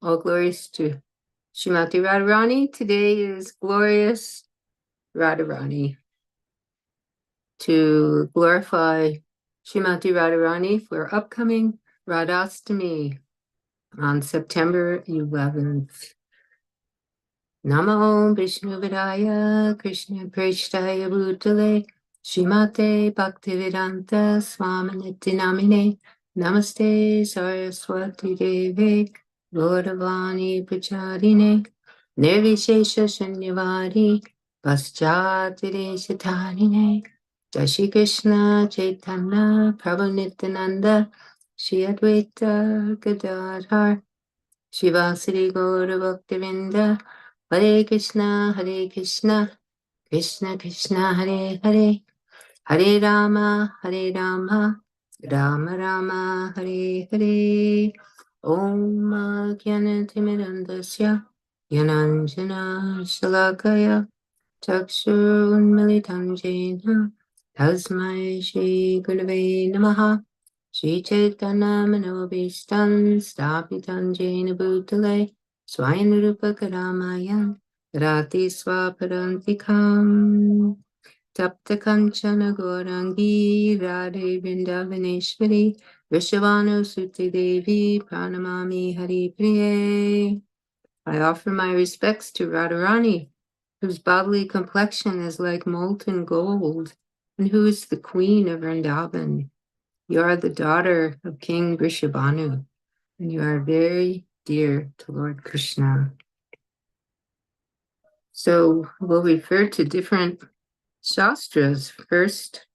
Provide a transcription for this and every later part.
All glories to Srimati Radharani. Today is glorious Radharani. To glorify Srimati Radharani for upcoming Radhastami on September 11th. Namo Vishnu Vidaya Krishna Preshtaya Bhutale Srimate Bhaktivedanta Swaminiti Namine Namaste Saraswati Deve Gauravani Pracharine Nirvishesha Shanyavari Paschatideshatarine Dashi Krishna Chaitanya Prabhu Nityananda Shri Advaita Gadadhar Shivasari Gaura Bhaktivinda Hare Krishna Krishna Krishna Hare Hare Hare Rama Rama Rama Hare Hare Om Jnanatimidandasya Jnananjana Shalakaya Chakshurunmilitam Jena Tasmai Shri Gurave Namaha Shri Chaitanya Manobishtam Stapitam Jena Bhutale Swayanurupa Karamayan Rati Swaparantikam Tapta Kanchana Gaurangi Radhe Vrindavaneshwari Vrishabhanu Suti Devi Pranamami Hari Priye. I offer my respects to Radharani, whose bodily complexion is like molten gold, and who is the queen of Vrindavan. You are the daughter of King Vrishabhanu, and you are very dear to Lord Krishna. So we'll refer to different shastras. First,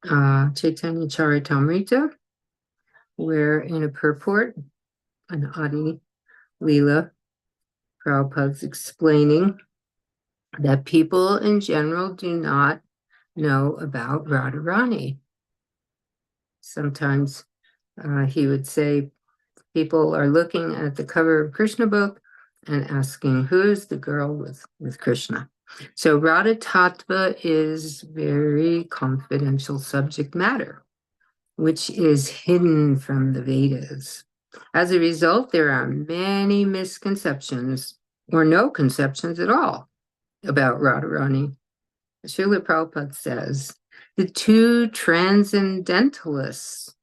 Chaitanya Charitamrita, where in a purport, an Adi Leela, Prabhupada's explaining that people in general do not know about Radharani. Sometimes he would say people are looking at the cover of Krishna book and asking, who is the girl with Krishna? So Radha Tattva is very confidential subject matter, which is hidden from the Vedas. As a result, there are many misconceptions or no conceptions at all about Radharani. Srila Prabhupada says, the two transcendentalists,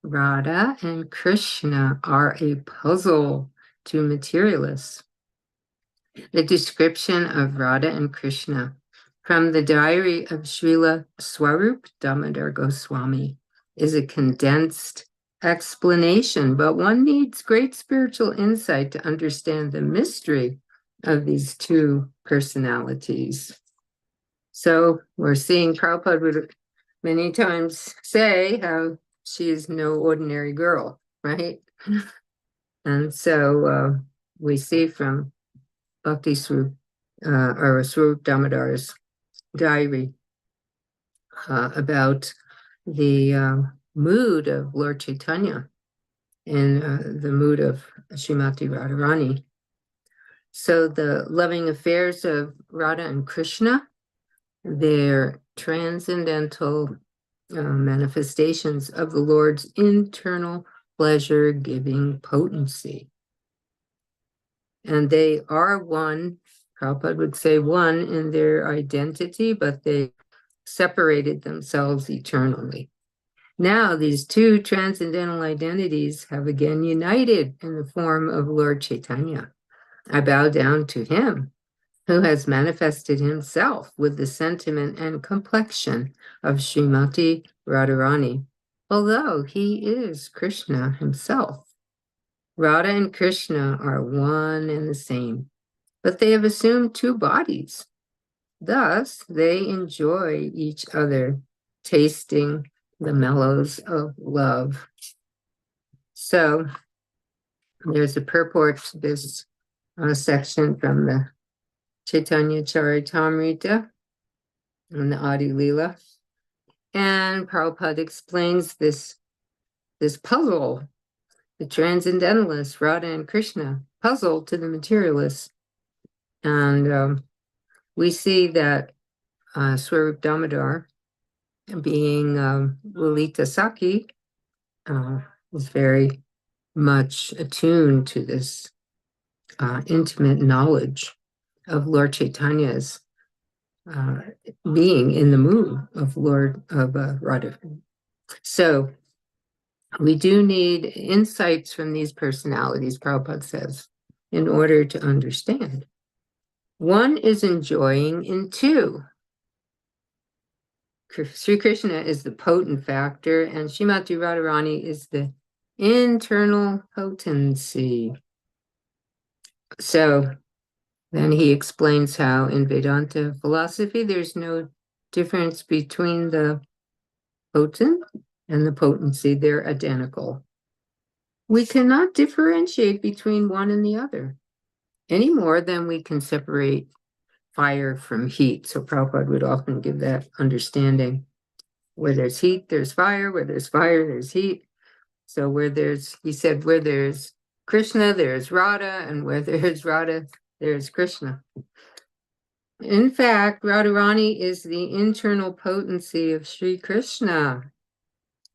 Radha and Krishna, are a puzzle to materialists. The description of Radha and Krishna from the diary of Srila Swarup Damodar Goswami is a condensed explanation, but one needs great spiritual insight to understand the mystery of these two personalities. So we're seeing Prabhupada would many times say how she is no ordinary girl, right? And so we see from Bhakti Swarup, or Swarup Damodar's diary about the mood of Lord Chaitanya and the mood of Srimati Radharani. So the loving affairs of Radha and Krishna, they're transcendental manifestations of the Lord's internal pleasure-giving potency. And they are one, Prabhupada would say one in their identity, but they separated themselves eternally. Now these two transcendental identities have again united in the form of Lord Chaitanya. I bow down to him, who has manifested himself with the sentiment and complexion of Srimati Radharani, although he is Krishna himself. Radha and Krishna are one and the same, but they have assumed two bodies. Thus, they enjoy each other, tasting the mellows of love. So, there's a purport to this section from the Chaitanya Charitamrita and the Adi Leela. And Prabhupada explains this puzzle, the transcendentalists, Radha and Krishna, puzzle to the materialists. And we see that Swarup Damodar, being Lalita Saki, is very much attuned to this intimate knowledge of Lord Chaitanya's being in the mood of Radha. So we do need insights from these personalities, Prabhupada says, in order to understand. One is enjoying in two. Sri Krishna is the potent factor, and Srimati Radharani is the internal potency. So then he explains how in Vedanta philosophy, there's no difference between the potent and the potency. They're identical. We cannot differentiate between one and the other any more than we can separate fire from heat. So Prabhupada would often give that understanding. Where there's heat, there's fire. Where there's fire, there's heat. So he said, where there's Krishna, there's Radha, and where there's Radha, there's Krishna. In fact, Radharani is the internal potency of Sri Krishna,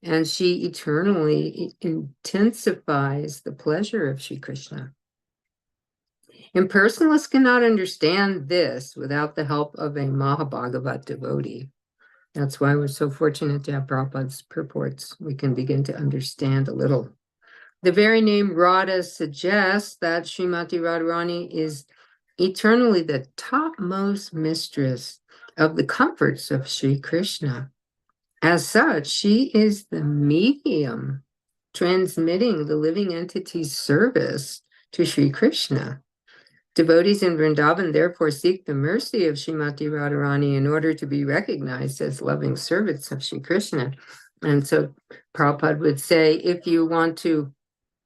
and she eternally intensifies the pleasure of Sri Krishna. Impersonalists cannot understand this without the help of a Mahabhagavat devotee. That's why we're so fortunate to have Prabhupada's purports. We can begin to understand a little. The very name Radha suggests that Srimati Radharani is eternally the topmost mistress of the comforts of Sri Krishna. As such, she is the medium transmitting the living entity's service to Sri Krishna. Devotees in Vrindavan therefore seek the mercy of Srimati Radharani in order to be recognized as loving servants of Sri Krishna. And so Prabhupada would say, if you want to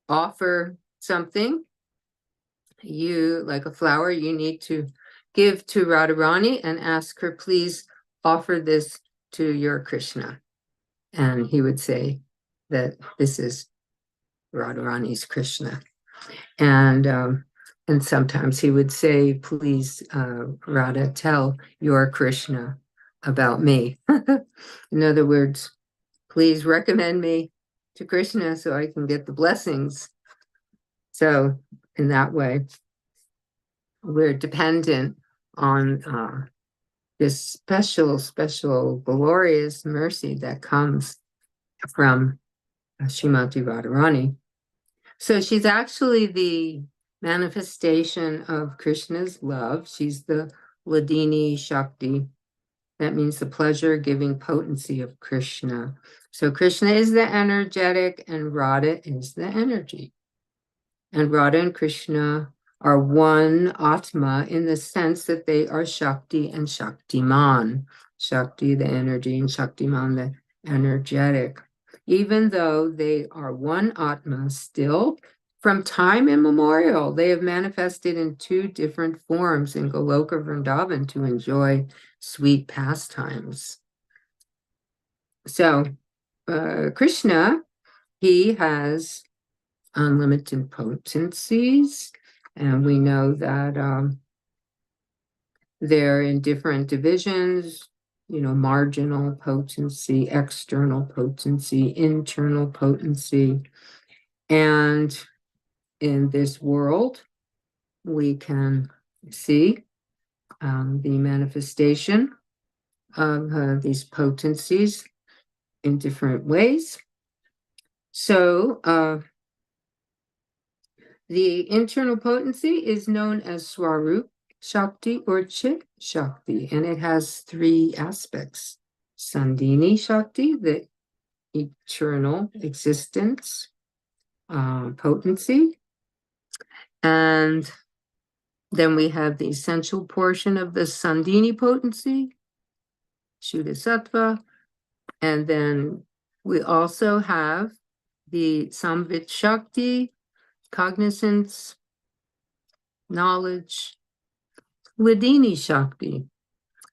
offer something, like a flower, you need to give to Radharani and ask her, please offer this to your Krishna. And he would say that this is Radharani's Krishna. And sometimes he would say, please, Radha, tell your Krishna about me. In other words, please recommend me to Krishna so I can get the blessings. So in that way, we're dependent on this special, glorious mercy that comes from Srimati Radharani. So she's actually the manifestation of Krishna's love. She's the Ladini Shakti. That means the pleasure-giving potency of Krishna. So Krishna is the energetic and Radha is the energy. And Radha and Krishna are one Atma in the sense that they are Shakti and Shaktiman. Shakti, the energy, and Shaktiman, the energetic. Even though they are one Atma, still, from time immemorial, they have manifested in two different forms in Goloka Vrindavan to enjoy sweet pastimes. So, Krishna, he has unlimited potencies, and we know that they're in different divisions, marginal potency, external potency, internal potency. And in this world, we can see the manifestation of these potencies in different ways. So the internal potency is known as Swarup Shakti or Chit Shakti, and it has three aspects. Sandhini Shakti, the eternal existence potency. And then we have the essential portion of the Sandhini potency, Shuddha Sattva. And then we also have the Samvit Shakti, cognizance, knowledge, Ladini Shakti.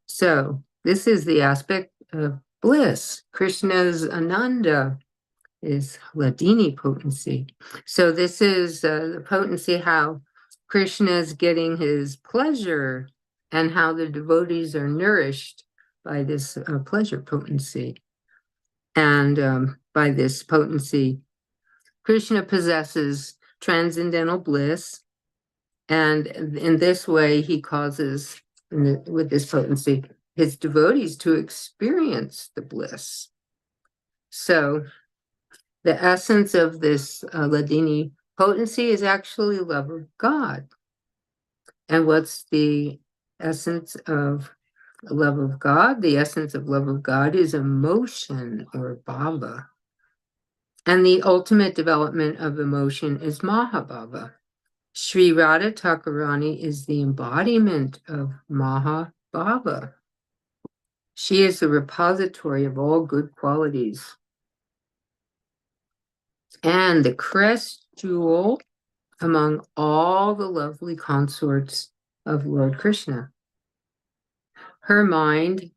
So this is the aspect of bliss. Krishna's Ananda is Ladini potency. So this is the potency how Krishna is getting his pleasure and how the devotees are nourished by this pleasure potency. And by this potency, Krishna possesses transcendental bliss, And in this way, he causes, with this potency, his devotees to experience the bliss. So the essence of this Ladini potency is actually love of God. And what's the essence of love of God? The essence of love of God is emotion or bhava. And the ultimate development of emotion is Mahabhava. Sri Radha Thakurani is the embodiment of Mahabhava. She is the repository of all good qualities and the crest jewel among all the lovely consorts of Lord Krishna. Her mind,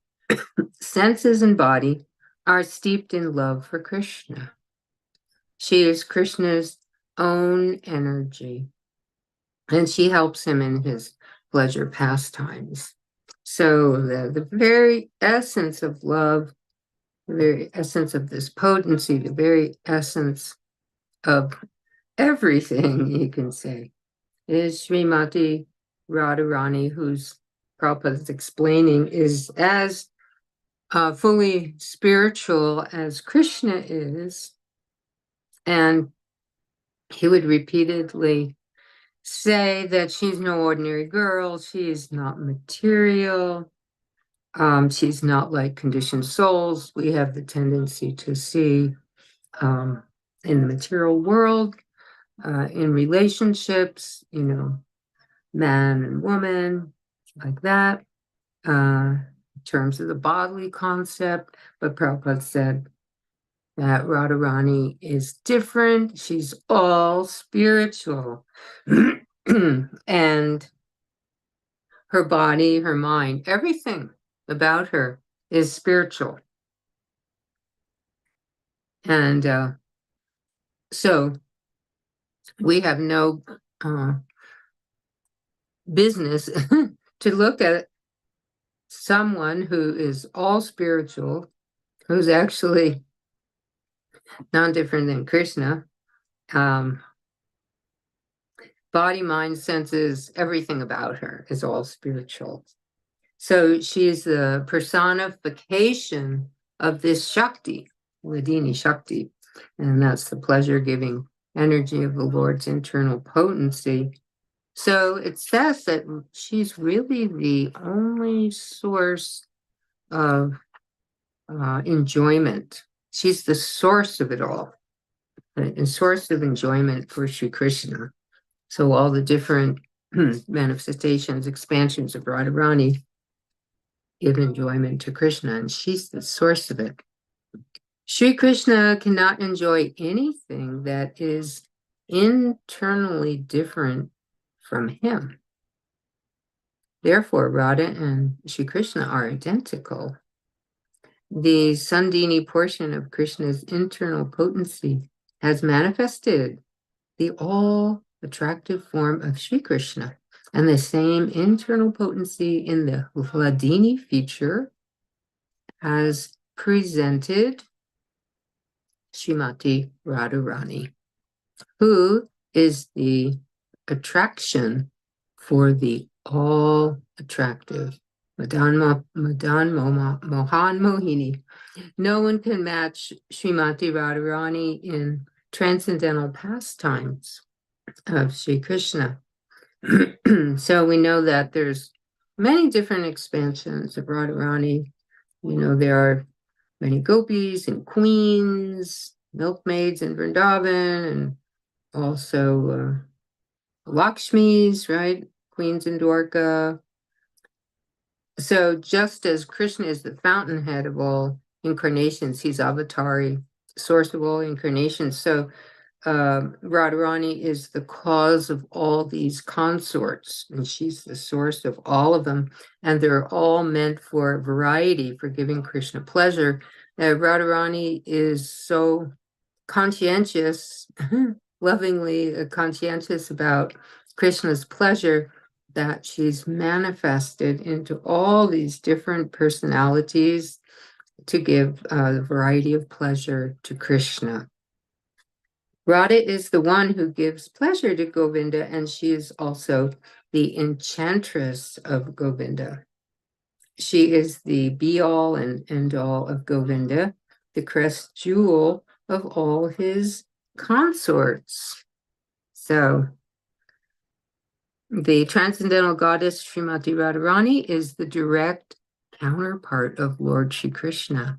senses, and body are steeped in love for Krishna. She is Krishna's own energy, and she helps him in his pleasure pastimes. So the very essence of love, the very essence of this potency, the very essence of everything, you can say, is Srimati Radharani, whose Prabhupada is explaining is as fully spiritual as Krishna is. And he would repeatedly say that she's no ordinary girl, she's not material, she's not like conditioned souls. We have the tendency to see in the material world, in relationships, man and woman, like that, in terms of the bodily concept. But Prabhupada said that Radharani is different. She's all spiritual. And her body, her mind, everything about her is spiritual. And so we have no business to look at someone who is all spiritual, who's actually non different than Krishna. Body, mind, senses, everything about her is all spiritual. So she's the personification of this Shakti, Ladini Shakti, and that's the pleasure-giving energy of the Lord's internal potency. So it says that she's really the only source of enjoyment. She's the source of it all, a source of enjoyment for Sri Krishna. So all the different manifestations, expansions of Radharani give enjoyment to Krishna, and she's the source of it. Sri Krishna cannot enjoy anything that is internally different from him. Therefore, Radha and Sri Krishna are identical. The Sandini portion of Krishna's internal potency has manifested the all-attractive form of Sri Krishna, and the same internal potency in the Hladini feature has presented Srimati Radharani, who is the attraction for the all-attractive Mohan Mohini. No one can match Srimati Radharani in transcendental pastimes of Sri Krishna. So we know that there's many different expansions of Radharani. There are many gopis and queens, milkmaids in Vrindavan, and also Lakshmis, right? Queens in Dwarka. So just as Krishna is the fountainhead of all incarnations, he's Avatari, source of all incarnations. So Radharani is the cause of all these consorts, and she's the source of all of them. And they're all meant for variety, for giving Krishna pleasure. Radharani is so conscientious, lovingly conscientious about Krishna's pleasure, that she's manifested into all these different personalities to give a variety of pleasure to Krishna. Radha is the one who gives pleasure to Govinda, and she is also the enchantress of Govinda. She is the be-all and end-all of Govinda, the crest jewel of all his consorts. So the transcendental goddess Srimati Radharani is the direct counterpart of Lord Shri Krishna.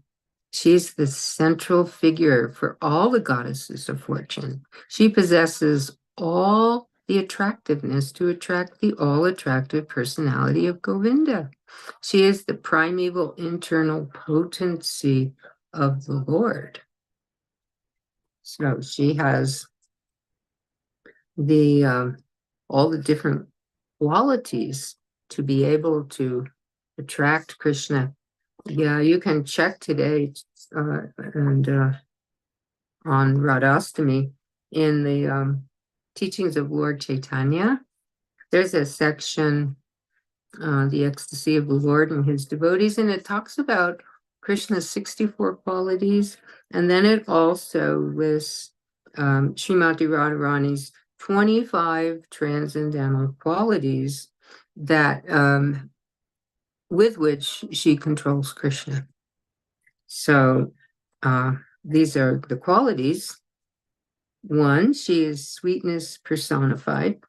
She's the central figure for all the goddesses of fortune. She possesses all the attractiveness to attract the all-attractive personality of Govinda. She is the primeval internal potency of the Lord. So she has the all the different qualities to be able to attract Krishna. Yeah, you can check today and on Radhastami in the teachings of Lord Chaitanya. There's a section, the ecstasy of the Lord and his devotees, and it talks about Krishna's 64 qualities, and then it also lists Srimati Radharani's 25 transcendental qualities that with which she controls Krishna. So these are the qualities. 1, she is sweetness personified.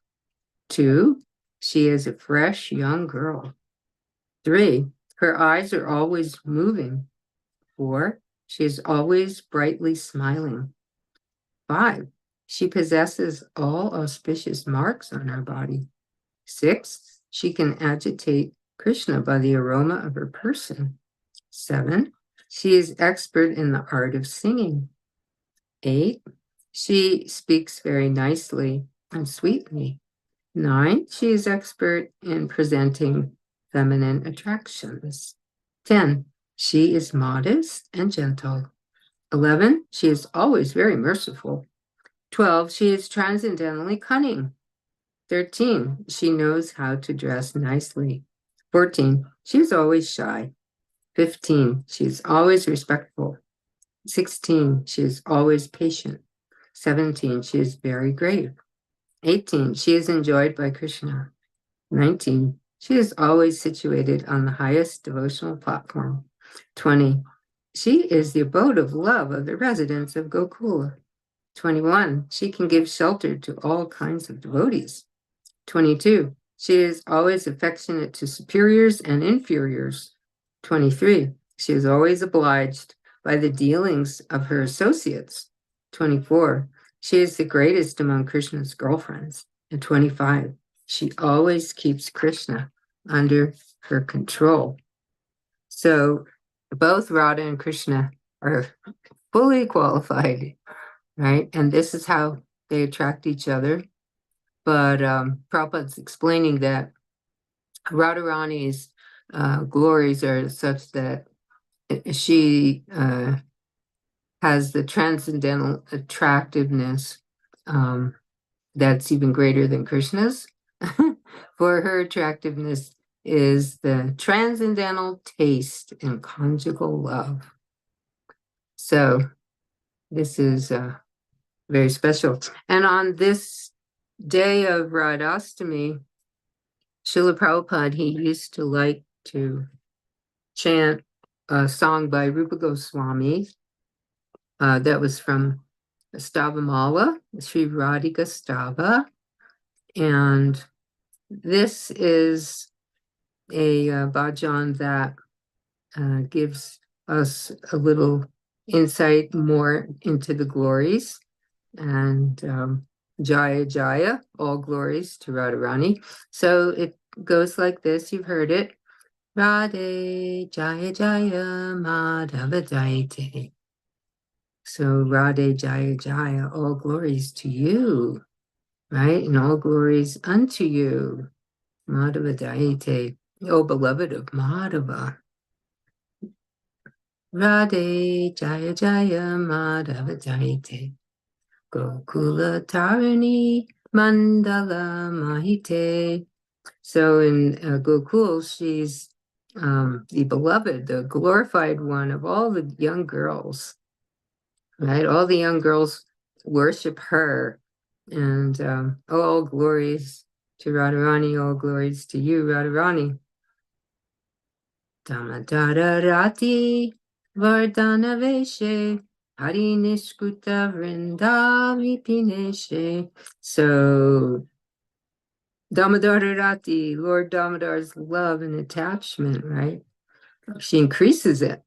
2, she is a fresh young girl. 3, her eyes are always moving. 4, she is always brightly smiling. 5, she possesses all auspicious marks on her body. 6, she can agitate Krishna by the aroma of her person. 7, she is expert in the art of singing. 8, she speaks very nicely and sweetly. 9, she is expert in presenting feminine attractions. 10, she is modest and gentle. 11, she is always very merciful. 12, she is transcendently cunning. 13, she knows how to dress nicely. 14, she is always shy. 15, she is always respectful. 16, she is always patient. 17, she is very grave. 18, she is enjoyed by Krishna. 19, she is always situated on the highest devotional platform. 20, she is the abode of love of the residents of Gokula. 21, she can give shelter to all kinds of devotees. 22, she is always affectionate to superiors and inferiors. 23, she is always obliged by the dealings of her associates. 24, she is the greatest among Krishna's girlfriends. And 25, she always keeps Krishna under her control. So both Radha and Krishna are fully qualified, right? And this is how they attract each other. But Prabhupada's explaining that Radharani's glories are such that she has the transcendental attractiveness that's even greater than Krishna's. For her attractiveness is the transcendental taste in conjugal love. So this is very special. And on this day of Radhastami, Srila Prabhupada, he used to like to chant a song by Rupa Goswami that was from Stavamala, Sri Radhika Stava. And this is a bhajan that gives us a little insight more into the glories. And Jaya Jaya, all glories to Radharani. So it goes like this, you've heard it. Radhe Jaya Jaya Madhava Daite. So Radhe Jaya Jaya, all glories to you, right? And all glories unto you, Madhava Daite, O beloved of Madhava. Radhe Jaya Jaya Madhava Daite. Gokula Tarini Mandala Mahite. So in Gokul, she's the beloved, the glorified one of all the young girls, right? All the young girls worship her. And all glories to Radharani, all glories to you, Radharani. Damadararati Vardhanaveshe Hari Nishkuta Vrindavi Pineshe. So Damodararati, Lord Damodar's love and attachment, right? She increases it.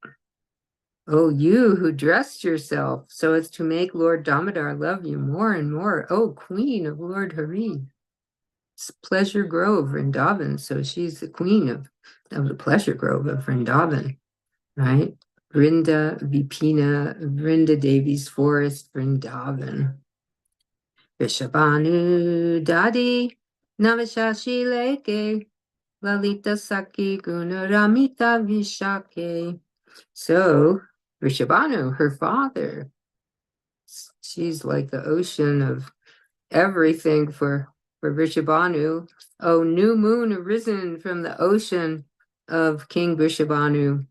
Oh, you who dressed yourself so as to make Lord Damodar love you more and more. Oh, Queen of Lord Hari. It's Pleasure Grove, Vrindavan. So she's the queen of the Pleasure Grove of Vrindavan, right? Vrinda Vipina, Vrinda Devi's forest, Vrindavan. Vishabhanu Dadi, Navashashi Leke, Lalita Saki Gunaramita Vishake. So Rishabhanu, her father, she's like the ocean of everything for Rishabhanu. Oh, new moon arisen from the ocean of King Rishabhanu.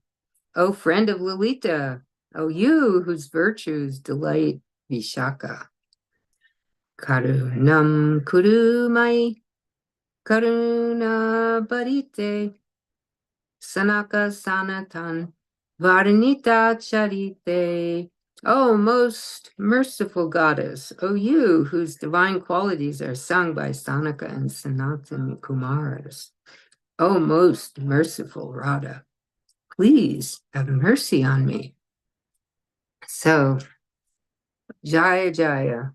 Oh, friend of Lalita. Oh, you whose virtues delight Vishaka. Karunam kurumai, karuna barite, sanaka sanatan, varanita charite. Oh, most merciful goddess, oh, you whose divine qualities are sung by Sanaka and Sanatan Kumaras. Oh, most merciful Radha, please have mercy on me. So, Jaya Jaya,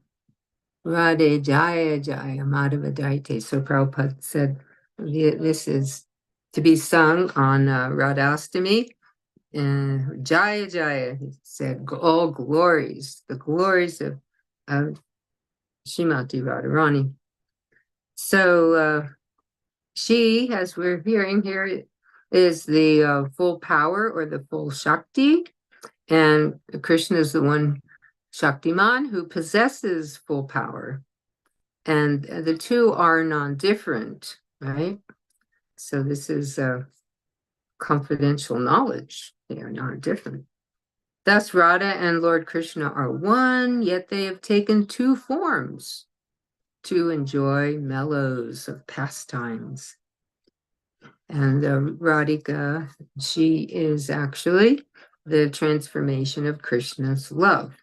Radhe Jaya Jaya, Madhava Daite. So Prabhupada said this is to be sung on Radhastami. And Jaya Jaya, he said, all glories, the glories of Srimati Radharani. So she, as we're hearing here, is the full power or the full Shakti. And Krishna is the one Shaktiman who possesses full power. And the two are non-different, right? So this is confidential knowledge. They are not different. Thus, Radha and Lord Krishna are one, yet they have taken two forms to enjoy mellows of pastimes. And Radhika, she is actually the transformation of Krishna's love.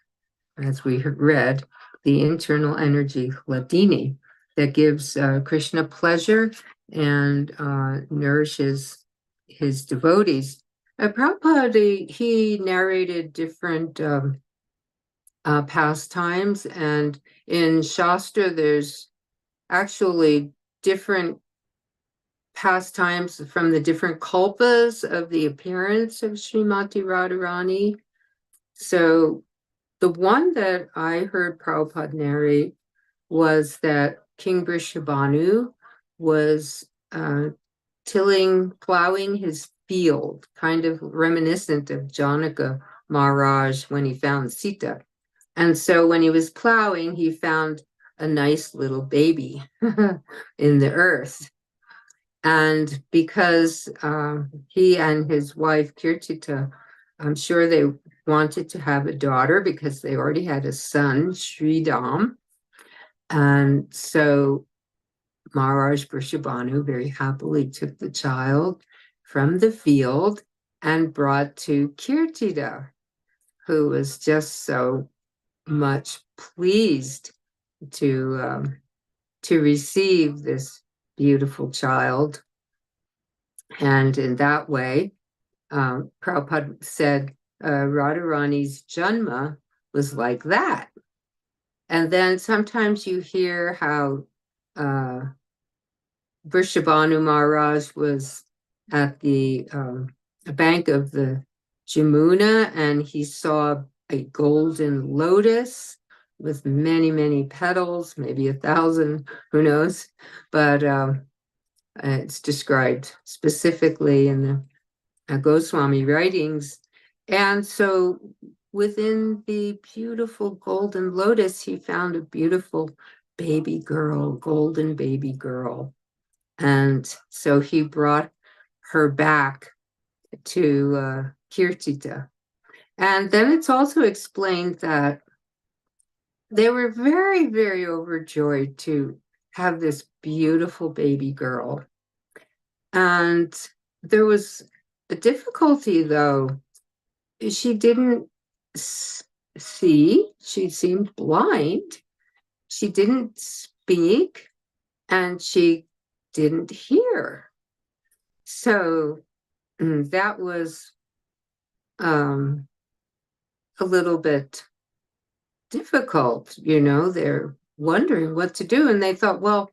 As we read, the internal energy, Hladini, that gives Krishna pleasure and nourishes his devotees. Prabhupada, he narrated different pastimes, and in Shastra, there's actually different pastimes from the different kalpas of the appearance of Srimati Radharani. So the one that I heard Prabhupada narrate was that King Vrishabhanu was plowing his field, kind of reminiscent of Janaka Maharaj when he found Sita. And so when he was plowing, he found a nice little baby in the earth. And because he and his wife Kirtita, I'm sure they wanted to have a daughter because they already had a son, Sridham. And so Maharaj Vrishabhanu very happily took the child from the field and brought to Kirtita, who was just so much pleased to receive this beautiful child. And in that way, Prabhupada said Radharani's Janma was like that. And then sometimes you hear how Vrishabhanu Maharaj was at the bank of the Jamuna, and he saw a golden lotus with many, many petals, maybe 1,000, who knows? But it's described specifically in the Goswami writings. And so within the beautiful golden lotus, he found a beautiful baby girl, golden baby girl. And so he brought her back to Kirtita. And then it's also explained that they were very, very overjoyed to have this beautiful baby girl. And there was a difficulty, though. She didn't see, she seemed blind, she didn't speak, and she didn't hear. So that was a little bit difficult, they're wondering what to do. And they thought, well,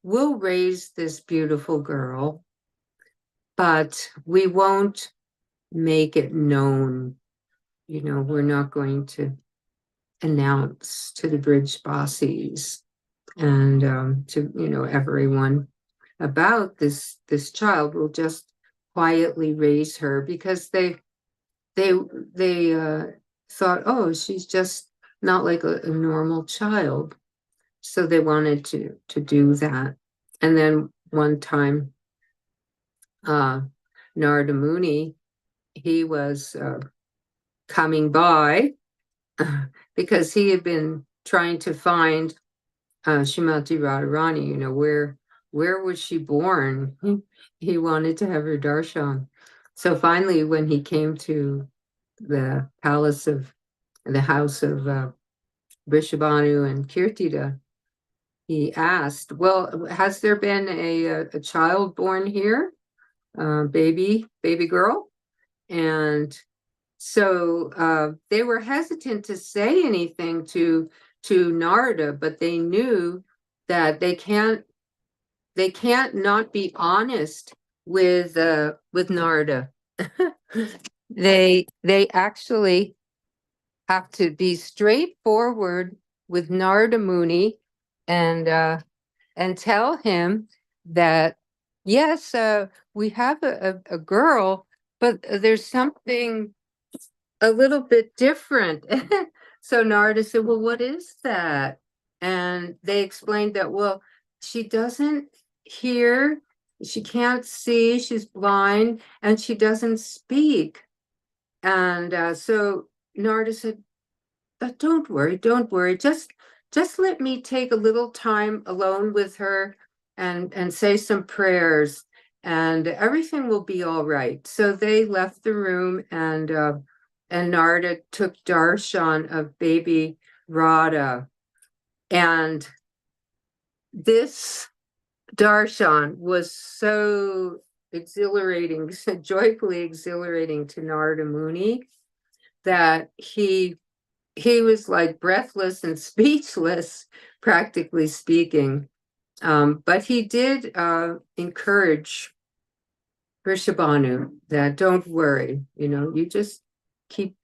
we'll raise this beautiful girl, but we won't make it known. We're not going to announce to the bridge bosses and to everyone about this child. We'll just quietly raise her, because they thought, oh, she's just not like a normal child. So they wanted to do that. And then one time, Narada Muni, he was coming by because he had been trying to find Srimati Radharani, where was she born? He wanted to have her darshan. So finally, when he came to the house of Vrishabhanu and Kirtida, he asked, well, has there been a child born here? Baby girl? And so they were hesitant to say anything to Narada, but they knew that they can't not be honest with Narada. They actually have to be straightforward with Narada Muni and tell him that yes, we have a girl, but there's something a little bit different. So Narada said, well, what is that? And they explained that, well, she doesn't hear, she can't see, she's blind, and she doesn't speak. And so Narada said, don't worry, just let me take a little time alone with her and say some prayers, and everything will be all right. So they left the room, and Narada took darshan of baby Radha. And this darshan was so exhilarating, so joyfully exhilarating to Narada Muni, that he was like breathless and speechless, practically speaking. But he did encourage Vrishabhanu that don't worry, you just keep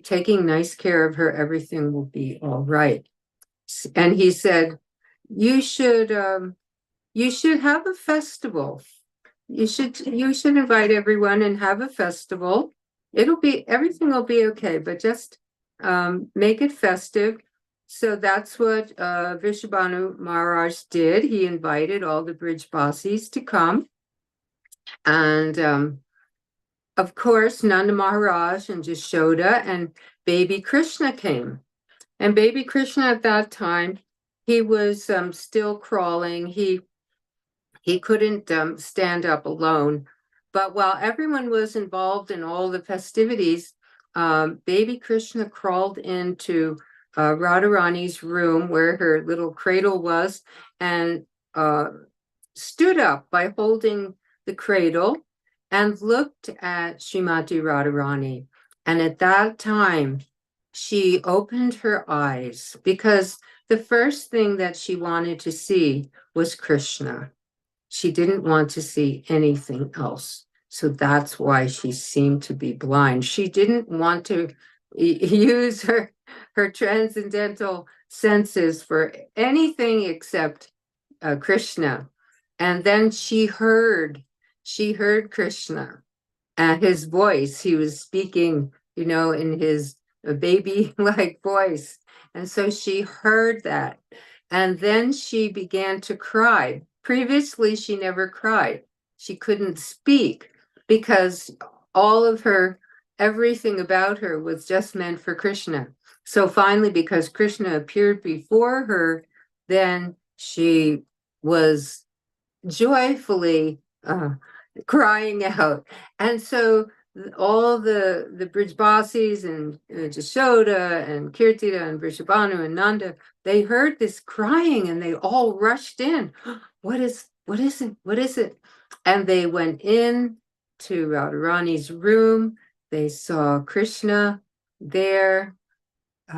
taking nice care of her, everything will be all right. And he said, you should have a festival. You should invite everyone and have a festival. Everything will be okay, but just make it festive. So that's what Vrishabhanu Maharaj did. He invited all the bridge bosses to come. And of course, Nanda Maharaj and Jashoda and baby Krishna came. And baby Krishna at that time, he was still crawling. He couldn't stand up alone. But while everyone was involved in all the festivities, baby Krishna crawled into Radharani's room where her little cradle was, and stood up by holding the cradle and looked at Srimati Radharani. And at that time, she opened her eyes, because the first thing that she wanted to see was Krishna. She didn't want to see anything else. So that's why she seemed to be blind. She didn't want to use her transcendental senses for anything except Krishna. And then she heard Krishna and his voice. He was speaking, in his baby-like voice. And so she heard that. And then she began to cry. Previously, she never cried. She couldn't speak because all of everything about her was just meant for Krishna. So finally, because Krishna appeared before her, then she was joyfully crying out. And so all the Brijbasis and Jashoda and Kirtida and Vrishabhanu and Nanda, they heard this crying and they all rushed in. What is it? What is it? And they went in to Radharani's room. They saw Krishna there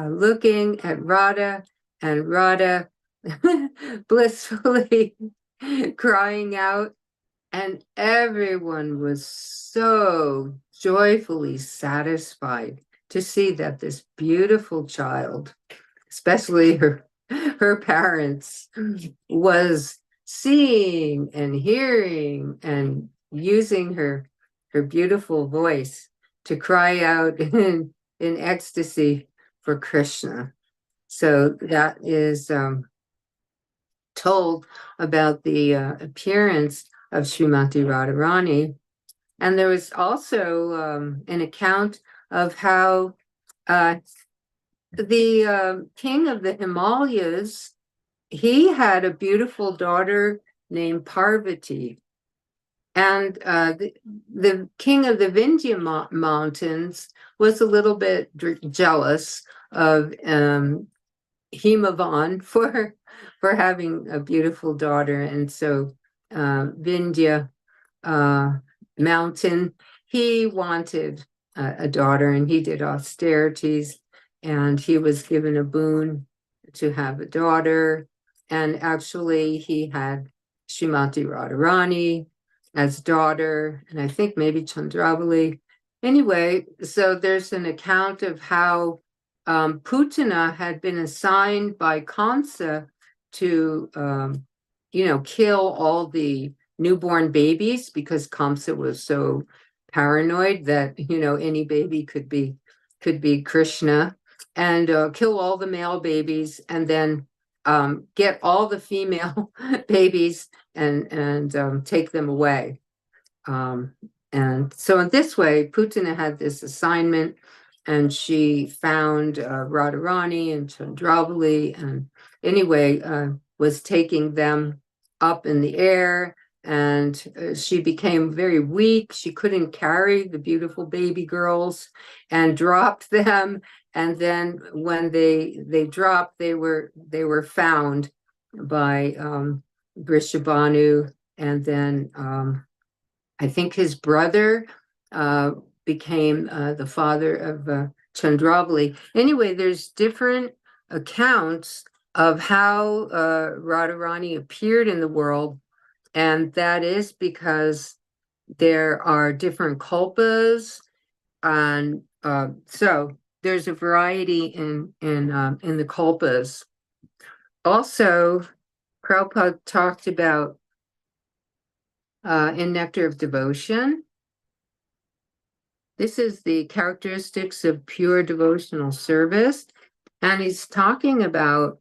looking at Radha, and Radha blissfully crying out, and everyone was so joyfully satisfied to see that this beautiful child, especially her parents, was seeing and hearing and using her beautiful voice to cry out in ecstasy for Krishna. So that is told about the appearance of Srimati Radharani. And there was also an account of how the king of the Himalayas, he had a beautiful daughter named Parvati. And the king of the Vindhya mountains was a little bit jealous of Himavan for having a beautiful daughter. And so Vindhya mountain, he wanted a daughter, and he did austerities, and he was given a boon to have a daughter. And actually he had Srimati Radharani as daughter, and I think maybe Chandravali. Anyway, so there's an account of how Putana had been assigned by Kamsa to, kill all the newborn babies, because Kamsa was so paranoid that, any baby could be Krishna, and kill all the male babies, and then get all the female babies and take them away. And so in this way, Putana had this assignment, and she found Radharani and Chandravali, and anyway, was taking them up in the air, and she became very weak. She couldn't carry the beautiful baby girls and dropped them. And then when they dropped, they were found by Vrishabhanu, and then I think his brother became the father of Chandravali. Anyway, there's different accounts of how Radharani appeared in the world, and that is because there are different kalpas, and so there's a variety in the kalpas. Also, Prabhupada talked about in Nectar of Devotion. This is the characteristics of pure devotional service. And he's talking about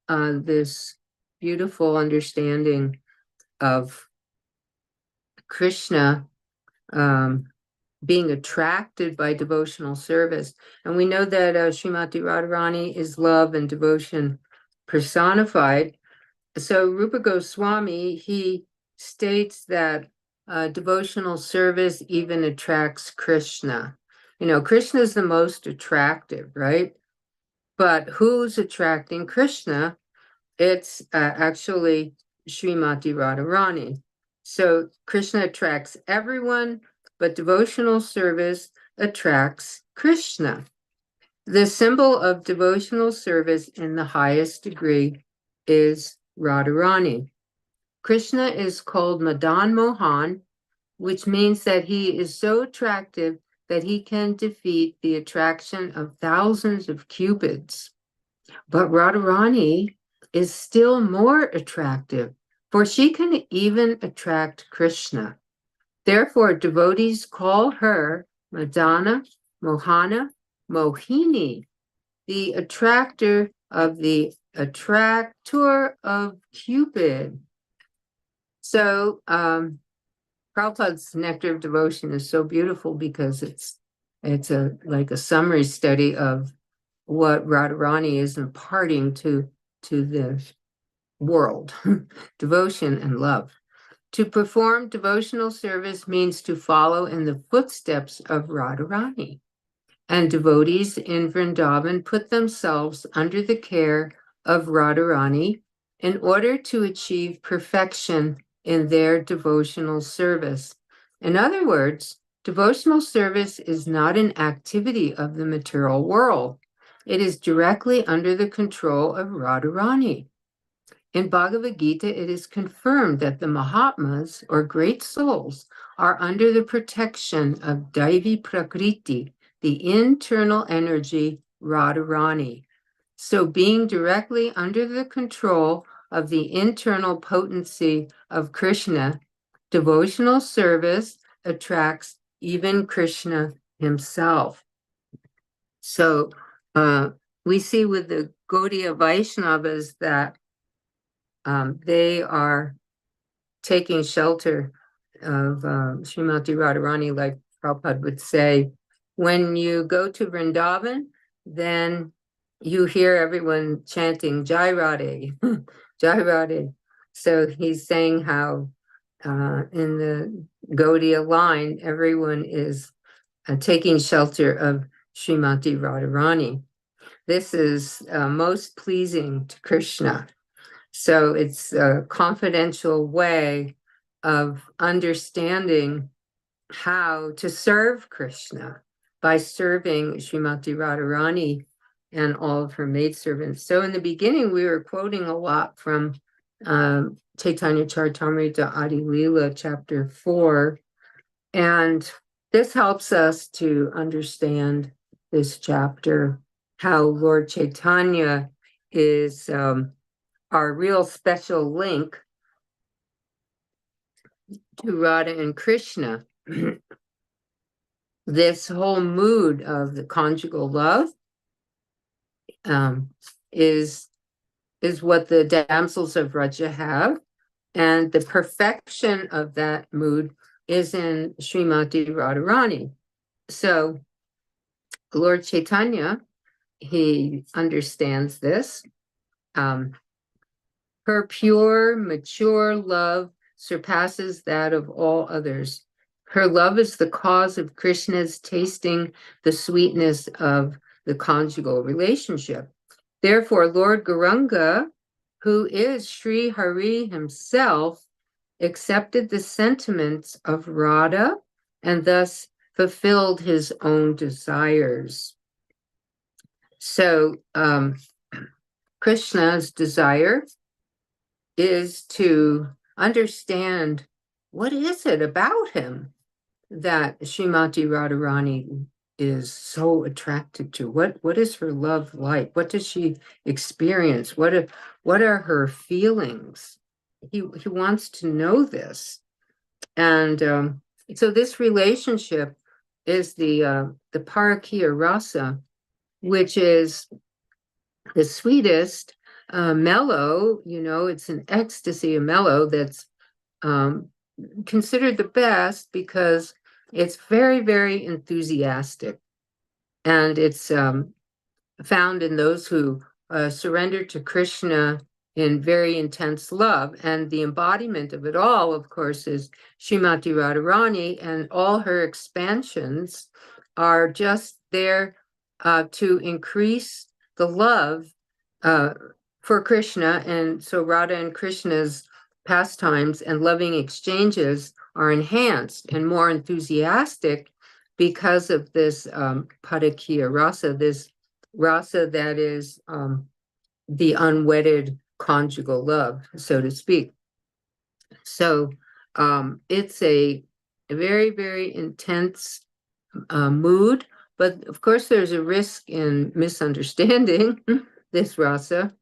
this beautiful understanding of Krishna being attracted by devotional service. And we know that Srimati Radharani is love and devotion personified. So Rupa Goswami, he states that devotional service even attracts Krishna. Krishna is the most attractive, right? But who's attracting Krishna? It's actually Srimati Radharani. So Krishna attracts everyone, but devotional service attracts Krishna. The symbol of devotional service in the highest degree is Radharani. Krishna is called Madan Mohan, which means that he is so attractive that he can defeat the attraction of thousands of cupids. But Radharani is still more attractive, for she can even attract Krishna. Therefore, devotees call her Madana, Mohana, Mohini, the attractor of the attractor of Cupid. So Prabhupada's Nectar of Devotion is so beautiful because it's like a summary study of what Radharani is imparting to the world, devotion and love. To perform devotional service means to follow in the footsteps of Radharani. And devotees in Vrindavan put themselves under the care of Radharani in order to achieve perfection in their devotional service. In other words, devotional service is not an activity of the material world. It is directly under the control of Radharani. In Bhagavad Gita, it is confirmed that the Mahatmas, or great souls, are under the protection of Devi Prakriti, the internal energy Radharani. So being directly under the control of the internal potency of Krishna, devotional service attracts even Krishna himself. So we see with the Gaudiya Vaishnavas that they are taking shelter of Srimati Radharani, like Prabhupada would say. When you go to Vrindavan, then you hear everyone chanting Jai Radhe, Jai Radhe. So he's saying how in the Gaudiya line, everyone is taking shelter of Srimati Radharani. This is most pleasing to Krishna. So it's a confidential way of understanding how to serve Krishna by serving Srimati Radharani and all of her maidservants. So in the beginning, we were quoting a lot from Chaitanya Charitamrita Adi Leela, chapter 4. And this helps us to understand this chapter, how Lord Chaitanya is our real special link to Radha and Krishna. This whole mood of the conjugal love is what the damsels of Vraja have, and the perfection of that mood is in Srimati Radharani. So Lord Chaitanya, he understands this. Her pure, mature love surpasses that of all others. Her love is the cause of Krishna's tasting the sweetness of the conjugal relationship. Therefore, Lord Gauranga, who is Sri Hari himself, accepted the sentiments of Radha and thus fulfilled his own desires. So Krishna's desire is to understand what is it about him that Srimati Radharani is so attracted to. What is her love like? What does she experience? What are her feelings? He wants to know this. And so this relationship is the Parakiya Rasa, which is the sweetest, mellow, it's an ecstasy, a mellow that's considered the best because it's very, very enthusiastic. And it's found in those who surrender to Krishna in very intense love. And the embodiment of it all, of course, is Srimati Radharani, and all her expansions are just there to increase the love for Krishna. And so Radha and Krishna's pastimes and loving exchanges are enhanced and more enthusiastic because of this Padakiya Rasa, this rasa that is the unwedded conjugal love, so to speak. So it's a very, very intense mood, but of course there's a risk in misunderstanding this rasa.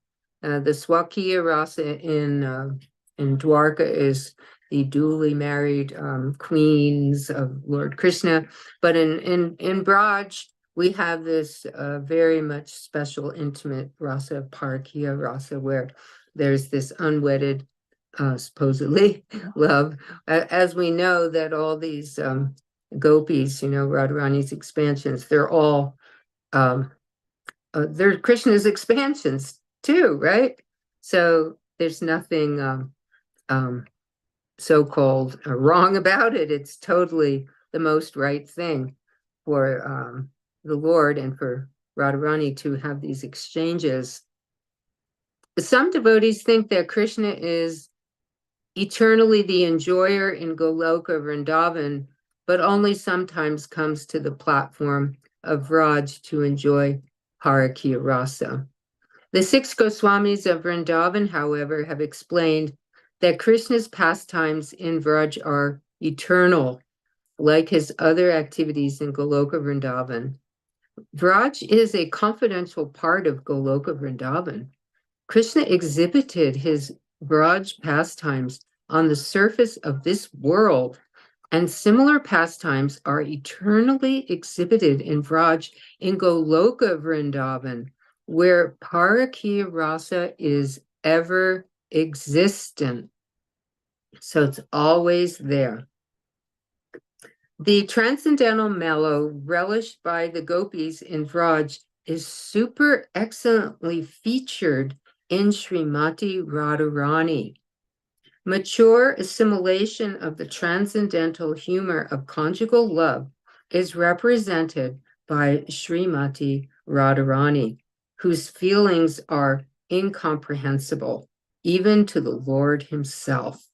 The Swakiya rasa in Dwarka is the duly married queens of Lord Krishna, but in Braj we have this very much special, intimate rasa, Parakiya rasa, where there's this unwedded, supposedly, love. As we know that all these gopis, Radharani's expansions, they're all they're Krishna's expansions too, right? So there's nothing so-called wrong about it. It's totally the most right thing for the Lord and for Radharani to have these exchanges. Some devotees think that Krishna is eternally the enjoyer in Goloka Vrindavan, but only sometimes comes to the platform of Vraj to enjoy Parakya Rasa. The six Goswamis of Vrindavan, however, have explained that Krishna's pastimes in Vraj are eternal, like his other activities in Goloka Vrindavan. Vraj is a confidential part of Goloka Vrindavan. Krishna exhibited his Vraj pastimes on the surface of this world, and similar pastimes are eternally exhibited in Vraj in Goloka Vrindavan, where Parakya Rasa is ever existent. So it's always there. The transcendental mellow relished by the gopis in Vraj is super excellently featured in Srimati Radharani. Mature assimilation of the transcendental humor of conjugal love is represented by Srimati Radharani, whose feelings are incomprehensible, even to the Lord himself.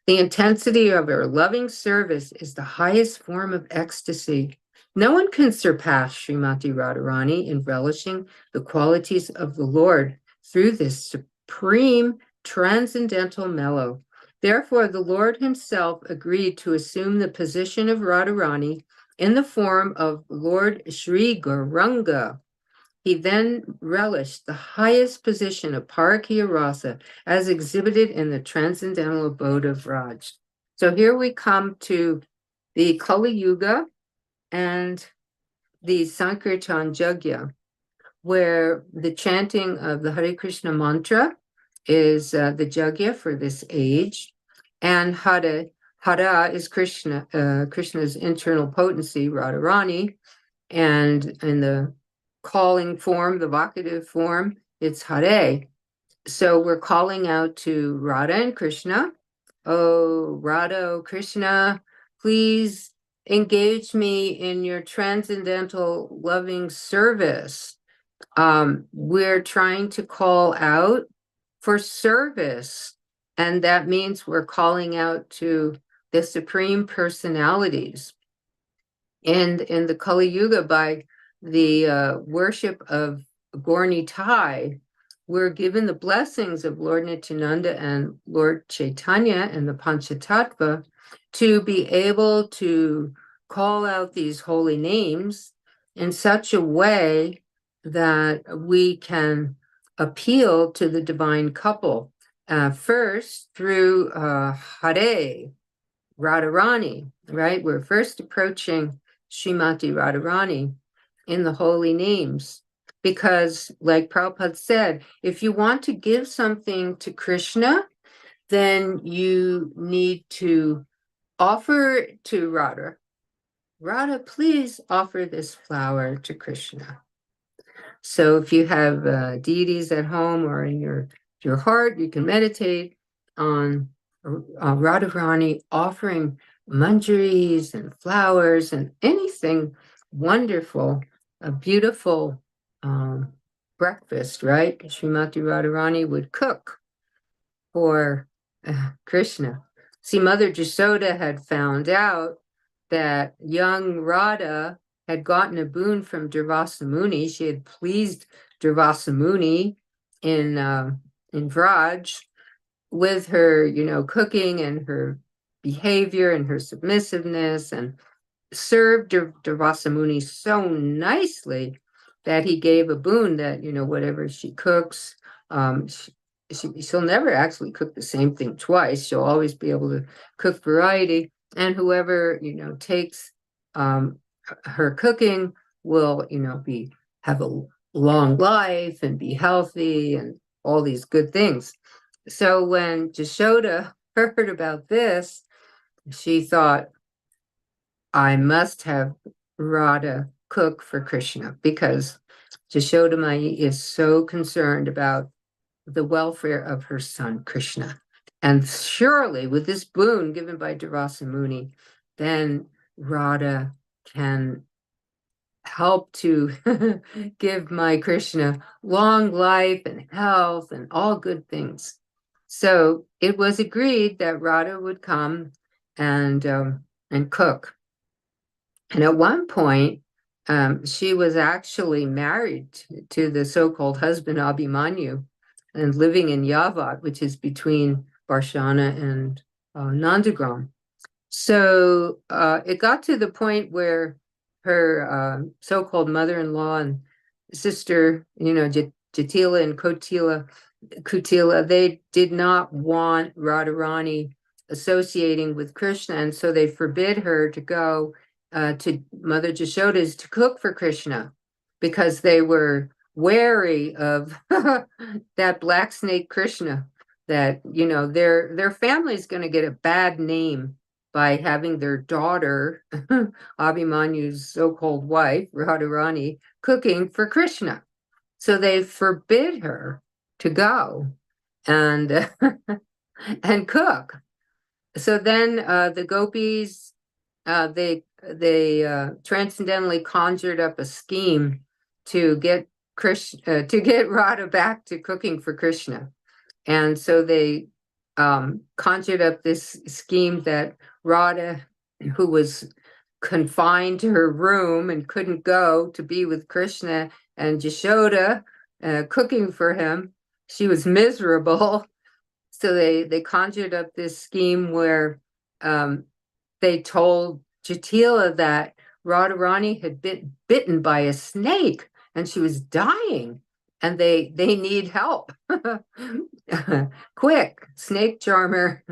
The intensity of her loving service is the highest form of ecstasy. No one can surpass Srimati Radharani in relishing the qualities of the Lord through this supreme transcendental mellow. Therefore, the Lord himself agreed to assume the position of Radharani in the form of Lord Sri Gauranga. He then relished the highest position of Parakya Rasa as exhibited in the transcendental abode of Raj. So here we come to the Kali Yuga and the Sankirtan Yajna, where the chanting of the Hare Krishna mantra is the Yajna for this age, and Hara is Krishna's internal potency, Radharani, and in the calling form, the vocative form, it's Hare. So we're calling out to Radha and Krishna. Oh, Radha, oh Krishna, please engage me in your transcendental loving service. We're trying to call out for service, and that means we're calling out to the Supreme Personalities. And in the Kali Yuga, by the worship of Gaur Nitai, we're given the blessings of Lord Nityananda and Lord Chaitanya and the Panchatattva to be able to call out these holy names in such a way that we can appeal to the divine couple. First, through Hare, Radharani, right? We're first approaching Srimati Radharani in the holy names. Because, like Prabhupada said, if you want to give something to Krishna, then you need to offer to Radha. Radha, please offer this flower to Krishna. So if you have deities at home or in your heart, you can meditate on Radharani offering manjaris and flowers and anything wonderful, a beautiful breakfast, right? Srimati Radharani would cook for Krishna. See, Mother Jasoda had found out that young Radha had gotten a boon from Durvasa Muni. She had pleased Durvasa Muni in Vraj with her, cooking and her behavior and her submissiveness, and served Durvasa Muni so nicely that he gave a boon that, whatever she cooks, she'll never actually cook the same thing twice. She'll always be able to cook variety. And whoever, takes her cooking will, have a long life and be healthy and all these good things. So when Jashoda heard about this, she thought, I must have Radha cook for Krishna, because Jashoda Mai is so concerned about the welfare of her son Krishna. And surely with this boon given by Durvasa Muni, then Radha can help to give my Krishna long life and health and all good things. So it was agreed that Radha would come and cook. And at one point, she was actually married to the so-called husband Abhimanyu and living in Yavat, which is between Barshana and Nandagram. So it got to the point where her so-called mother-in-law and sister, Jatila and Kutila, they did not want Radharani associating with Krishna, and so they forbid her to go to Mother Jashoda's to cook for Krishna because they were wary of that black snake Krishna, that their family's going to get a bad name by having their daughter, Abhimanyu's so-called wife, Radharani, cooking for Krishna. So they forbid her to go and and cook. So then the gopis, they transcendentally conjured up a scheme to get Radha back to cooking for Krishna. And so they conjured up this scheme that Radha, who was confined to her room and couldn't go to be with Krishna and Jashoda cooking for him, she was miserable. So they conjured up this scheme where they told Jatila that Radharani had been bitten by a snake and she was dying, and they need help. Quick, snake charmer.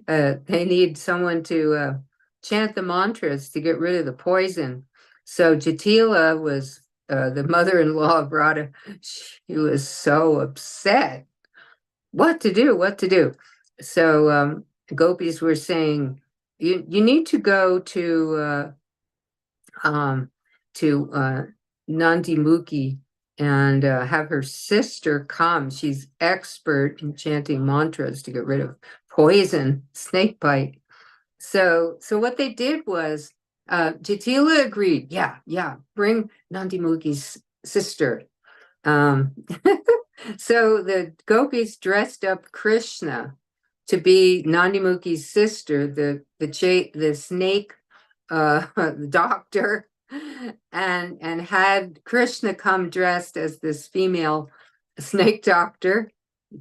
They need someone to chant the mantras to get rid of the poison. So Jatila was the mother-in-law of Radha. She was so upset. What to do? So gopis were saying, you need to go to Nandimukhi and have her sister come. She's expert in chanting mantras to get rid of poison, snake bite. So what they did was Jatila agreed. Yeah, bring Nandimukhi's sister. So the gopis dressed up Krishna to be Nandimukhi's sister, the snake doctor, and had Krishna come dressed as this female snake doctor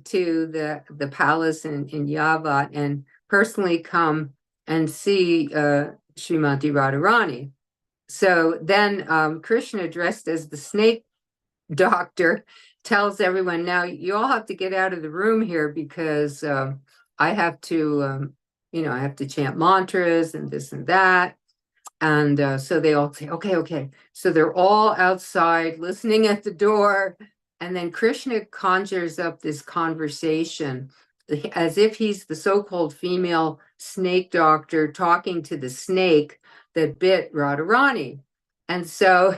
to the palace in Yavat and personally come and see Srimati Radharani. So then Krishna, dressed as the snake doctor, tells everyone, now you all have to get out of the room here because I have to chant mantras and this and that. And so they all say, okay. So they're all outside listening at the door. And then Krishna conjures up this conversation as if he's the so-called female snake doctor talking to the snake that bit Radharani. And so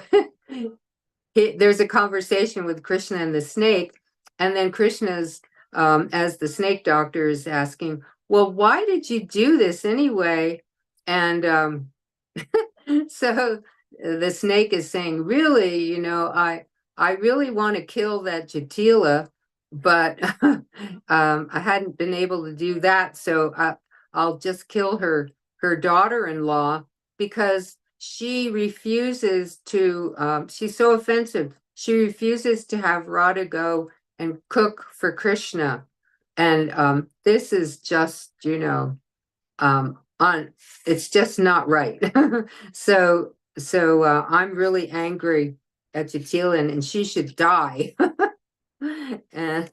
there's a conversation with Krishna and the snake. And then Krishna's, as the snake doctor, is asking, well, why did you do this anyway? And so the snake is saying, really, I really want to kill that Jatila, but I hadn't been able to do that. So I'll just kill her daughter-in-law because she refuses to, she's so offensive. She refuses to have Radha go and cook for Krishna. And this is just, it's just not right. So I'm really angry at Jatila, and she should die. And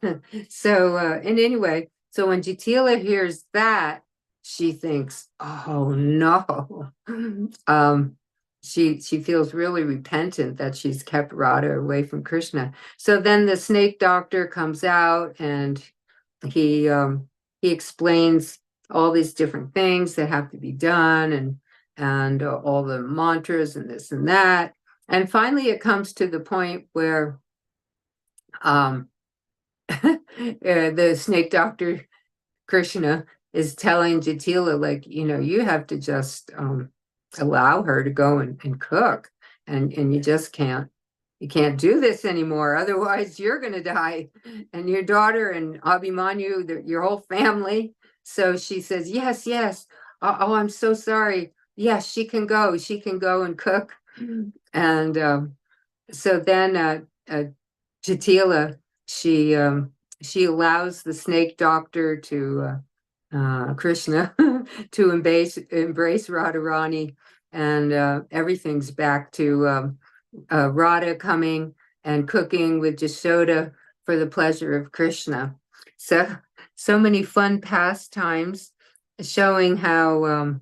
anyway, so when Jatila hears that, she thinks, oh no. She feels really repentant that she's kept Radha away from Krishna. So then the snake doctor comes out and he explains all these different things that have to be done, and all the mantras and this and that. And finally it comes to the point where The snake doctor Krishna is telling Jatila, like, you have to just allow her to go and cook, and you just can't do this anymore. Otherwise, you're going to die, and your daughter and Abhimanyu, your whole family. So she says, yes, yes. Oh, I'm so sorry. Yes, she can go. She can go and cook. And so then Jatila, she allows the snake doctor to Krishna to embrace Radharani, and everything's back to Radha coming and cooking with Jashoda for the pleasure of Krishna. So many fun pastimes showing how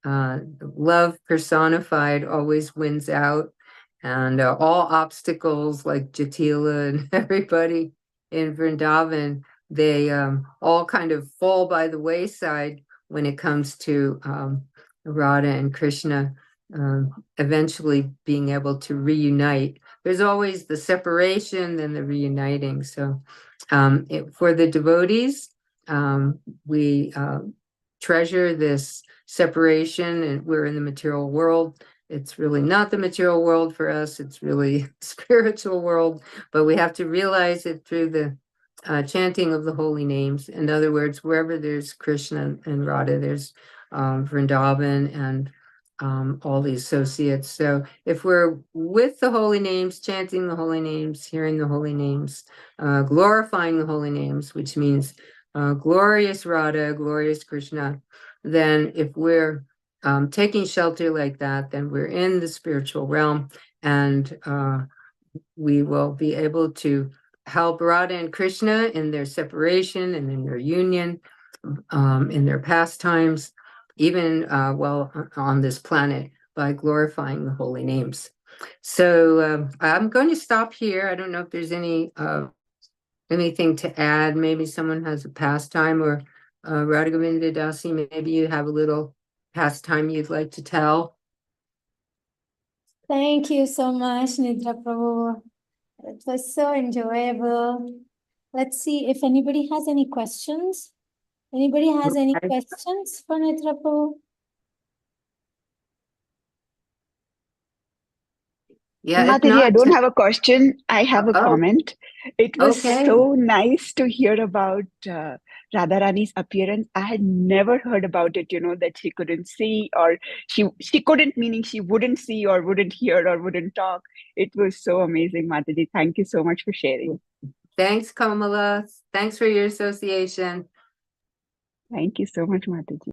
love personified always wins out, and all obstacles like Jatila and everybody in Vrindavan, they all kind of fall by the wayside when it comes to Radha and Krishna eventually being able to reunite. There's always the separation, then the reuniting. So for the devotees, we treasure this separation, and we're in the material world. It's really not the material world for us. It's really spiritual world, but we have to realize it through the chanting of the holy names. In other words, wherever there's Krishna and Radha, there's Vrindavan and all the associates. So if we're with the holy names, chanting the holy names, hearing the holy names, glorifying the holy names, which means glorious Radha, glorious Krishna, then if we're taking shelter like that, then we're in the spiritual realm, and we will be able to help Radha and Krishna in their separation and in their union, in their pastimes, even while on this planet, by glorifying the holy names. So I'm going to stop here. I don't know if there's anything to add. Maybe someone has a pastime, or Radha Govinda Dasi, maybe you have a little pastime you'd like to tell. Thank you so much, Nidra Prabhu. It was so enjoyable. Let's see if anybody has any questions. Anybody has any questions for Nidra Prabhu? Yeah, Mataji, I don't have a question. I have a comment. It was okay. so nice to hear about Radharani's appearance. I had never heard about it, that she couldn't see, or she couldn't, meaning she wouldn't see or wouldn't hear or wouldn't talk. It was so amazing, Mataji. Thank you so much for sharing. Thanks, Kamala. Thanks for your association. Thank you so much, Mataji.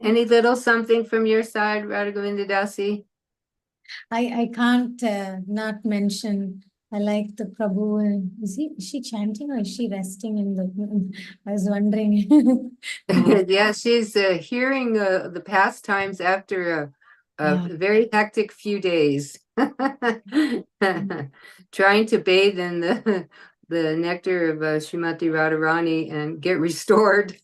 Any little something from your side, Radha Govinda Dasi? I can't not mention. I like the Prabhu. Is she chanting, or is she resting in the? I was wondering. Yeah, she's hearing the pastimes after a very hectic few days, trying to bathe in the nectar of Srimati Radharani and get restored.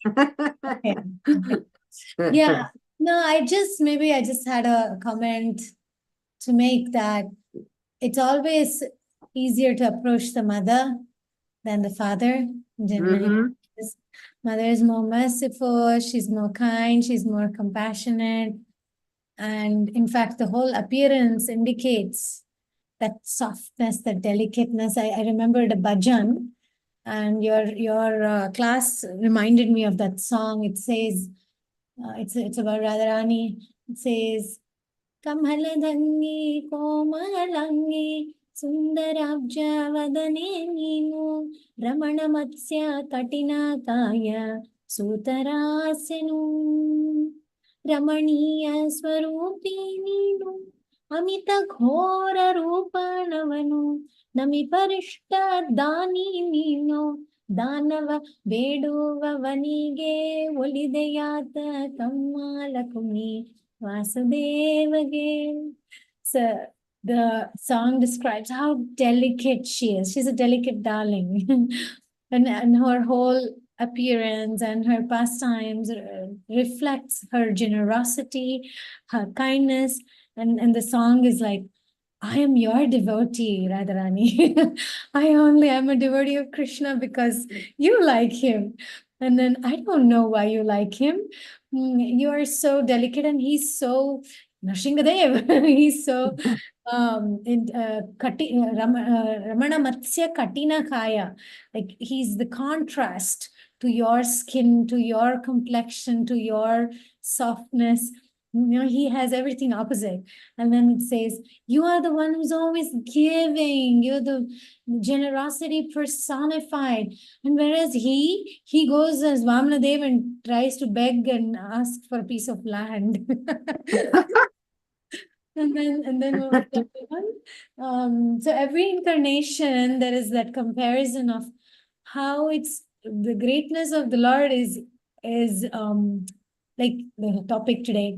Yeah, no, I just had a comment to make, that it's always easier to approach the mother than the father. Mother is more merciful, she's more kind, she's more compassionate. And in fact, the whole appearance indicates that softness, that delicateness. I remembered a bhajan, and your class reminded me of that song. It says, it's about Radharani. It says, Kamhaladhangi Komalangi Sundarabjavadane Ninu Ramana Matsya Katina Kaya Sutarasenu Ramaniya Swarupi Ninu Amita Ghora Rupanavanu Nami Parishta Dani Nino Danava Beduva Vanige Volideyata Kamalakuni Vasudevage. So the song describes how delicate she is. She's a delicate darling. and her whole appearance and her pastimes reflects her generosity, her kindness. And the song is like, I am your devotee, Radharani. I only am a devotee of Krishna because you like him. And then I don't know why you like him. You are so delicate and he's so Nrsingadev. He's so Ramana Matsya Katina Kaya. Like he's the contrast to your skin, to your complexion, to your softness. He has everything opposite. And then it says, you are the one who's always giving. You're the generosity personified. And whereas he goes as Vamanadev and tries to beg and ask for a piece of land. And then what was the other one? So every incarnation, there is that comparison of how it's the greatness of the Lord is like the topic today,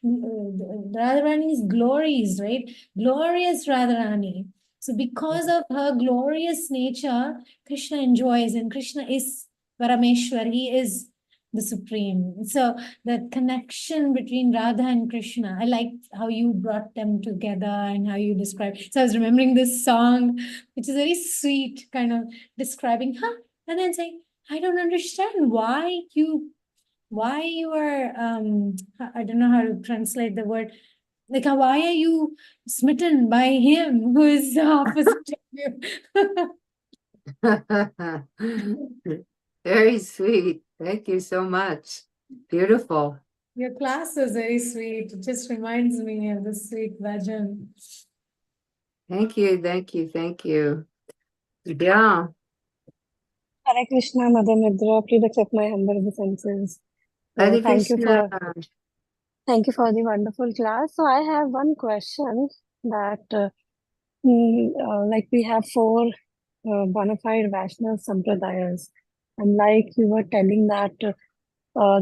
Radharani's glories, right? Glorious Radharani. So because of her glorious nature, Krishna enjoys, and Krishna is Parameshwar. He is the supreme. So the connection between Radha and Krishna, I like how you brought them together and how you described. So I was remembering this song, which is very sweet, kind of describing, and then saying, I don't understand why you are I don't know how to translate the word, like why are you smitten by him who is the opposite of you? Very sweet. Thank you so much. Beautiful. Your class is very sweet. It just reminds me of the sweet bhajan. Thank you. Thank you. Thank you. Yeah. Hare Krishna, Mother Nidra, please accept my humble obeisances. So Hare thank you Krishna. for the wonderful class. So I have one question that like we have four bona fide Vaishnava Sampradayas, and like you were telling that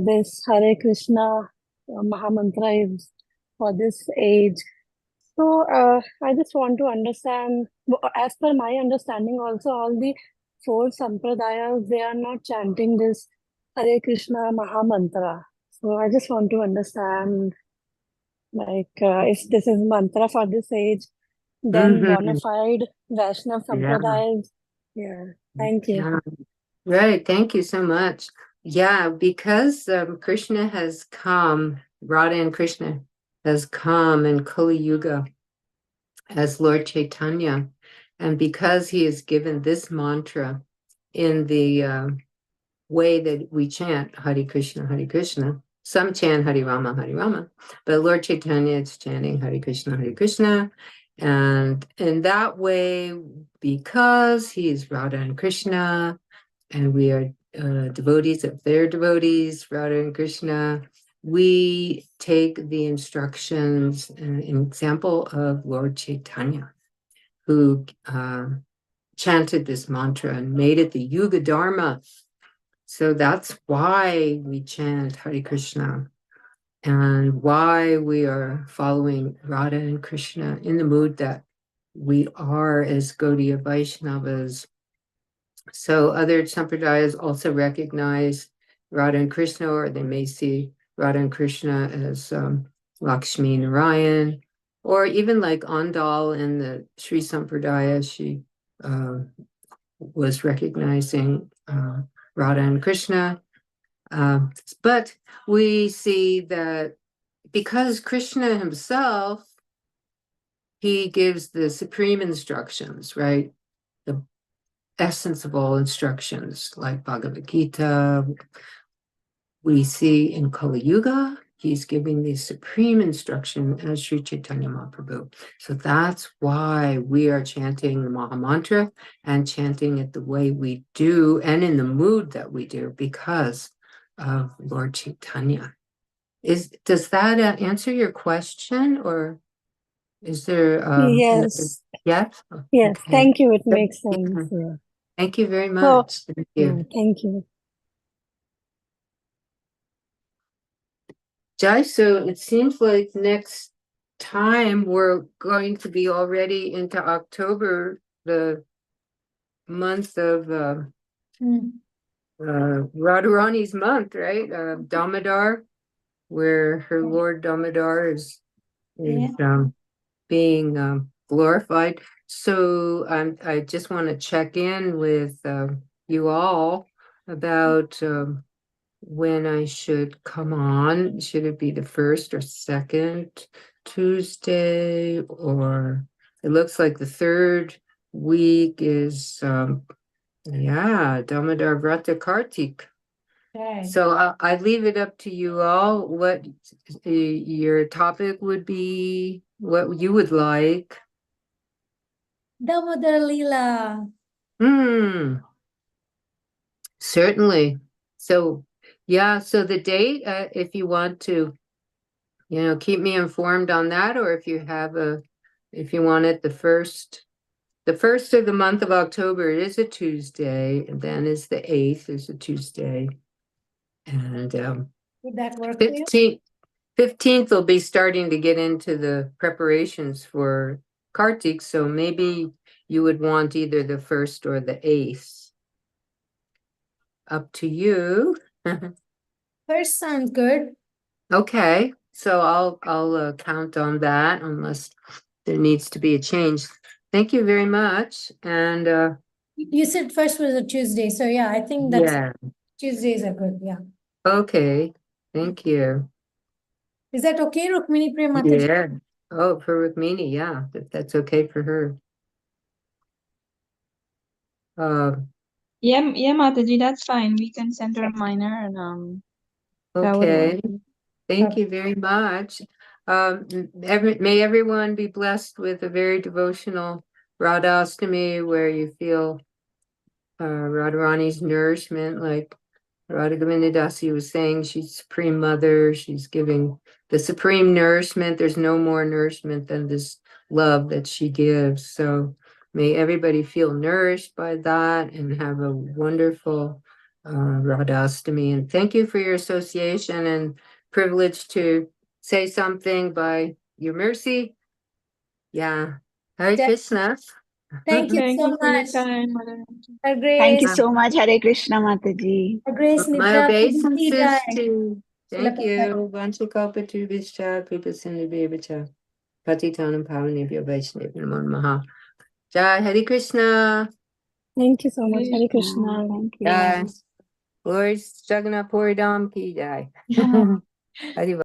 this Hare Krishna Mahamantra is for this age. So I just want to understand, as per my understanding, also all the four sampradayas, they are not chanting this Hare Krishna Mahamantra. So I just want to understand, like, if this is mantra for this age, then bona fide Vaishnava Sampradayas. Yeah, thank you. Yeah. Right. Thank you so much. Yeah, because Krishna has come, Radha and Krishna has come in Kali Yuga as Lord Chaitanya, and because he has given this mantra in the way that we chant Hare Krishna, some chant Hare Rama, but Lord Chaitanya is chanting Hare Krishna, and in that way, because he is Radha and Krishna, and we are devotees of their devotees, Radha and Krishna, we take the instructions, an example of Lord Chaitanya, who chanted this mantra and made it the Yuga Dharma. So that's why we chant Hare Krishna and why we are following Radha and Krishna in the mood that we are as Gaudiya Vaishnavas. So other sampradayas also recognize Radha and Krishna, or they may see Radha and Krishna as Lakshmi Narayan, or even like Andal in the Sri Sampradaya, she was recognizing Radha and Krishna. But we see that because Krishna himself, he gives the supreme instructions, right? The essence of all instructions, like Bhagavad Gita. We see in Kali Yuga, he's giving the supreme instruction as Sri Chaitanya Mahaprabhu. So that's why we are chanting the Maha Mantra and chanting it the way we do and in the mood that we do because of Lord Chaitanya. Does that answer your question, or is there Yes, yes? yes, Okay. thank you. It makes sense. Yeah. Thank you very much. Thank you. Thank you. Jai, so it seems like next time we're going to be already into October, the month of Radharani's month, right? Damodar, where her Lord Damodar is being glorified. So I just want to check in with you all about when I should come on. Should it be the first or second Tuesday, or it looks like the third week is Damodar Vrata Kartik. Right. So I leave it up to you all what your topic would be, what you would like. Damodar Leela. Certainly. So so the date, if you want to, keep me informed on that, or if you want it the first of the month of October, it is a Tuesday, and then is the 8th is a Tuesday. And Would that work for you? 15th will be starting to get into the preparations for Kartik, so maybe you would want either the 1st or the 8th. Up to you. First sounds good. Okay, so I'll count on that unless there needs to be a change. Thank you very much. And You said first was a Tuesday, so yeah, I think Tuesdays are good. Yeah. Okay, thank you. Is that okay, Rukmini Priya Mataji? Yeah. Oh, for Rukmini, yeah, that's okay for her. Yeah, Mataji, that's fine. We can send her a reminder and that would work. Okay, thank you very much. May everyone be blessed with a very devotional Radhastami where you feel Radharani's nourishment, like Radha Dasi was saying, she's Supreme Mother, she's giving the supreme nourishment. There's no more nourishment than this love that she gives. So may everybody feel nourished by that and have a wonderful Radhastami. And thank you for your association and privilege to say something by your mercy. Yeah. Hare Krishna. Thank you Thank so you for your much. time, Mother. Her Grace. Thank you so much. Hare Krishna, Mataji. Her Grace My Nidra. obeisances to thank Srila you. Vanchakalpatu Vishcha, Kripasinubhyacha, Patitanam Pavanebhyo Vaishnavya Namo Namaha. Jai Hare Krishna. Thank you so much. Hare Krishna. Krishna. Thank you. Jai. Lord Jagannath Puridam Ki Jai. Hare